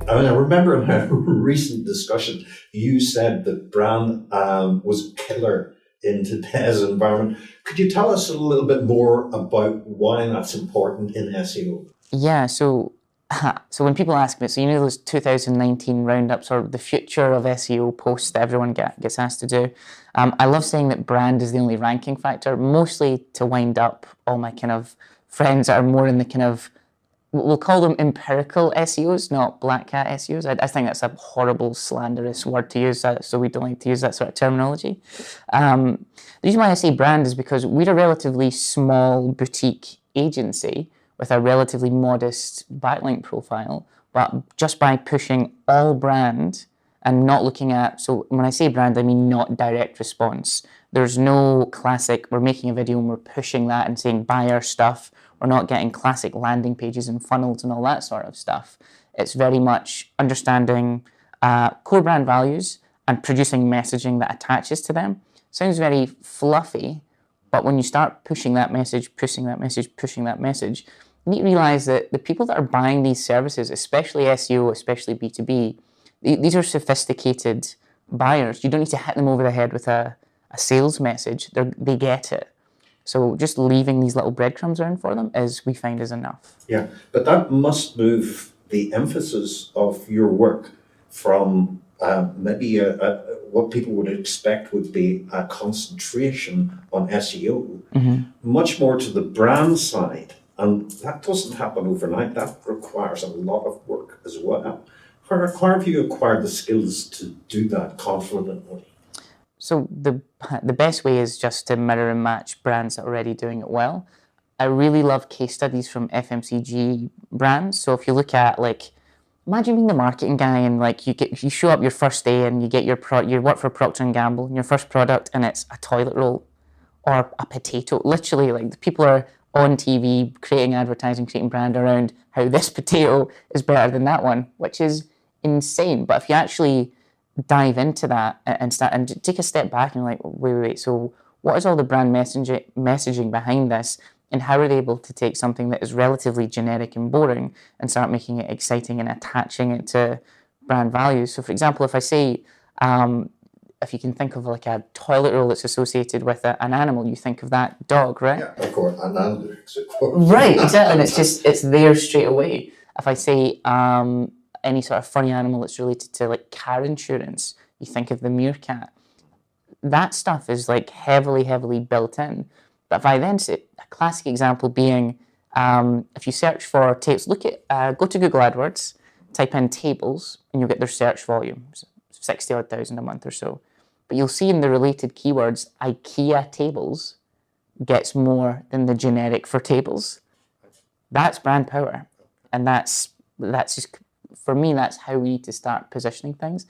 I mean, I remember in a recent discussion, you said that brand was killer in today's environment. Could you tell us a little bit more about why that's important in SEO? Yeah, so when people ask me, so you know those 2019 roundups or the future of SEO posts that everyone gets asked to do, I love saying that brand is the only ranking factor, mostly to wind up all my kind of friends that are more in the kind of, we'll call them empirical SEOs, not black hat SEOs. I think that's a horrible, slanderous word to use, so we don't like to use that sort of terminology. The reason why I say brand is because we're a relatively small boutique agency with a relatively modest backlink profile, but just by pushing all brand and not looking at, so when I say brand, I mean not direct response. There's no classic, we're making a video and we're pushing that and saying buy our stuff. We're not getting classic landing pages and funnels and all that sort of stuff. It's very much understanding core brand values and producing messaging that attaches to them. Sounds very fluffy, but when you start pushing that message, pushing that message, pushing that message, you need to realize that the people that are buying these services, especially SEO, especially B2B, these are sophisticated buyers. You don't need to hit them over the head with a sales message. They get it. So just leaving these little breadcrumbs around for them we find is enough. Yeah, but that must move the emphasis of your work from maybe what people would expect would be a concentration on SEO, much more to the brand side. And that doesn't happen overnight. That requires a lot of work as well. How have you acquired the skills to do that confidently? So the best way is just to mirror and match brands that are already doing it well. I really love case studies from FMCG brands. So if you look at, like, imagine being the marketing guy and like you show up your first day and you get you work for Procter and Gamble and your first product and it's a toilet roll or a potato. Literally, like, the people are on TV creating advertising, creating brand around how this potato is better than that one, which is insane. But if you actually dive into that and start and take a step back and like, wait, so what is all the brand messaging behind this, and how are they able to take something that is relatively generic and boring and start making it exciting and attaching it to brand values? So for example, if I say, if you can think of like a toilet roll that's associated with an animal, you think of that dog, right? Yeah, of course, an analytics, of course. Right, exactly, and it's there straight away. If I say any sort of funny animal that's related to like car insurance, you think of the meerkat. That stuff is like heavily built in. But if I then say, a classic example being, if you search for tables, go to Google AdWords, type in tables, and you'll get their search volume, 60,000 a month or so. But you'll see in the related keywords, IKEA tables gets more than the generic for tables. That's brand power. And that's just, for me, that's how we need to start positioning things.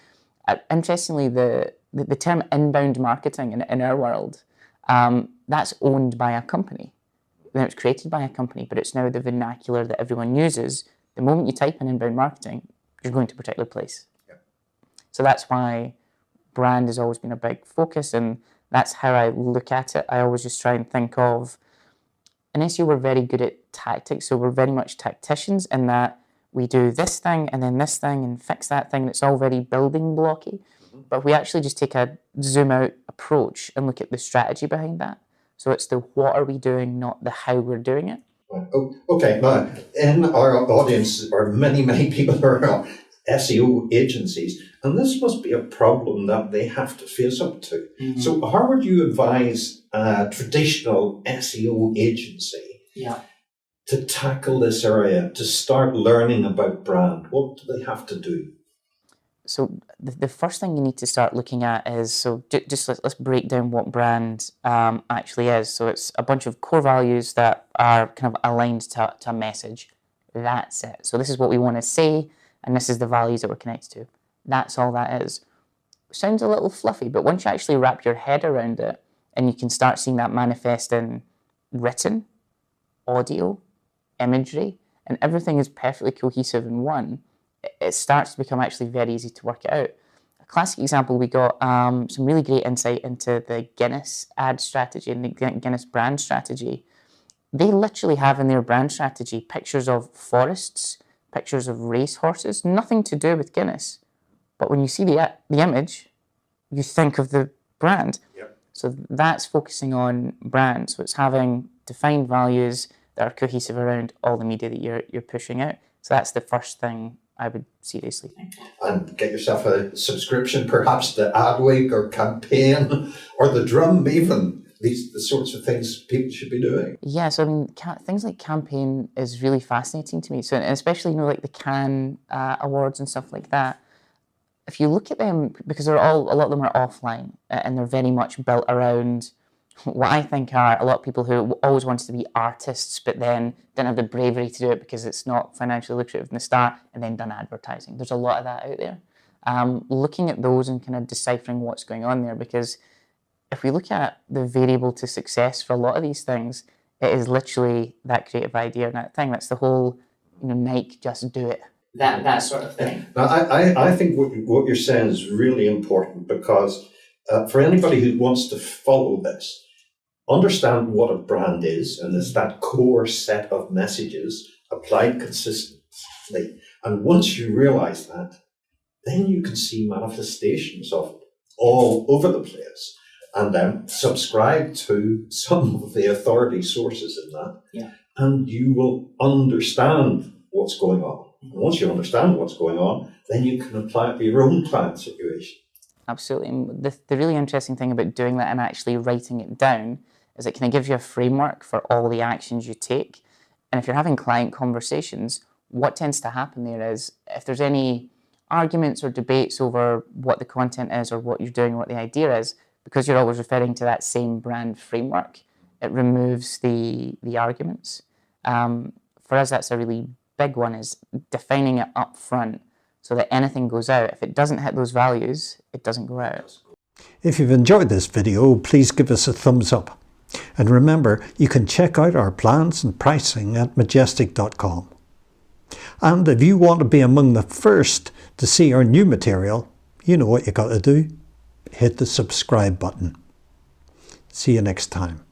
Interestingly, the term inbound marketing in our world, that's owned by a company. Then it's created by a company, but it's now the vernacular that everyone uses. The moment you type in inbound marketing, you're going to a particular place. Yeah. So that's why brand has always been a big focus, and that's how I look at it. I always just try and think of, in SEO, we're very good at tactics, so we're very much tacticians in that we do this thing and then this thing and fix that thing, and it's all very building blocky. But we actually just take a zoom out approach and look at the strategy behind that. So it's the what are we doing, not the how we're doing it. Oh, okay, now in our audience are many people who are SEO agencies, and this must be a problem that they have to face up to. Mm-hmm. So how would you advise a traditional SEO agency to tackle this area, to start learning about brand? What do they have to do? So the first thing you need to start looking at is, so just let's break down what brand actually is. So it's a bunch of core values that are kind of aligned to a message. That's it. So this is what we want to say, and this is the values that we're connected to. That's all that is. Sounds a little fluffy, but once you actually wrap your head around it, and you can start seeing that manifest in written, audio, imagery, and everything is perfectly cohesive in one, it starts to become actually very easy to work it out. A classic example, we got some really great insight into the Guinness ad strategy and the Guinness brand strategy. They literally have in their brand strategy pictures of forests, pictures of race horses, nothing to do with Guinness. But when you see the image, you think of the brand. Yep. So that's focusing on brand. So it's having defined values that are cohesive around all the media that you're pushing out. So that's the first thing I would seriously think. And get yourself a subscription, perhaps to Adweek or Campaign or the Drum even. These the sorts of things people should be doing. Yeah, so I mean, things like Campaign is really fascinating to me. So, and especially, like the Cannes awards and stuff like that. If you look at them, because a lot of them are offline and they're very much built around what I think are a lot of people who always wanted to be artists, but then didn't have the bravery to do it because it's not financially lucrative in the start, and then done advertising. There's a lot of that out there. Looking at those and kind of deciphering what's going on there, because if we look at the variable to success for a lot of these things, it is literally that creative idea and that thing. That's the whole, Nike, just do it. That sort of thing. Now, I think what you're saying is really important, because for anybody who wants to follow this, understand what a brand is, and it's that core set of messages applied consistently. And once you realize that, then you can see manifestations of it all over the place, and then subscribe to some of the authority sources in that. Yeah. And you will understand what's going on. And once you understand what's going on, then you can apply it to your own client situation. Absolutely. And the really interesting thing about doing that and actually writing it down is it kind of gives you a framework for all the actions you take. And if you're having client conversations, what tends to happen there is if there's any arguments or debates over what the content is or what you're doing or what the idea is, because you're always referring to that same brand framework, it removes the arguments. For us, that's a really big one, is defining it up front so that anything goes out. If it doesn't hit those values, it doesn't go out. If you've enjoyed this video, please give us a thumbs up. And remember, you can check out our plans and pricing at majestic.com. And if you want to be among the first to see our new material, you know what you got to do. Hit the subscribe button. See you next time.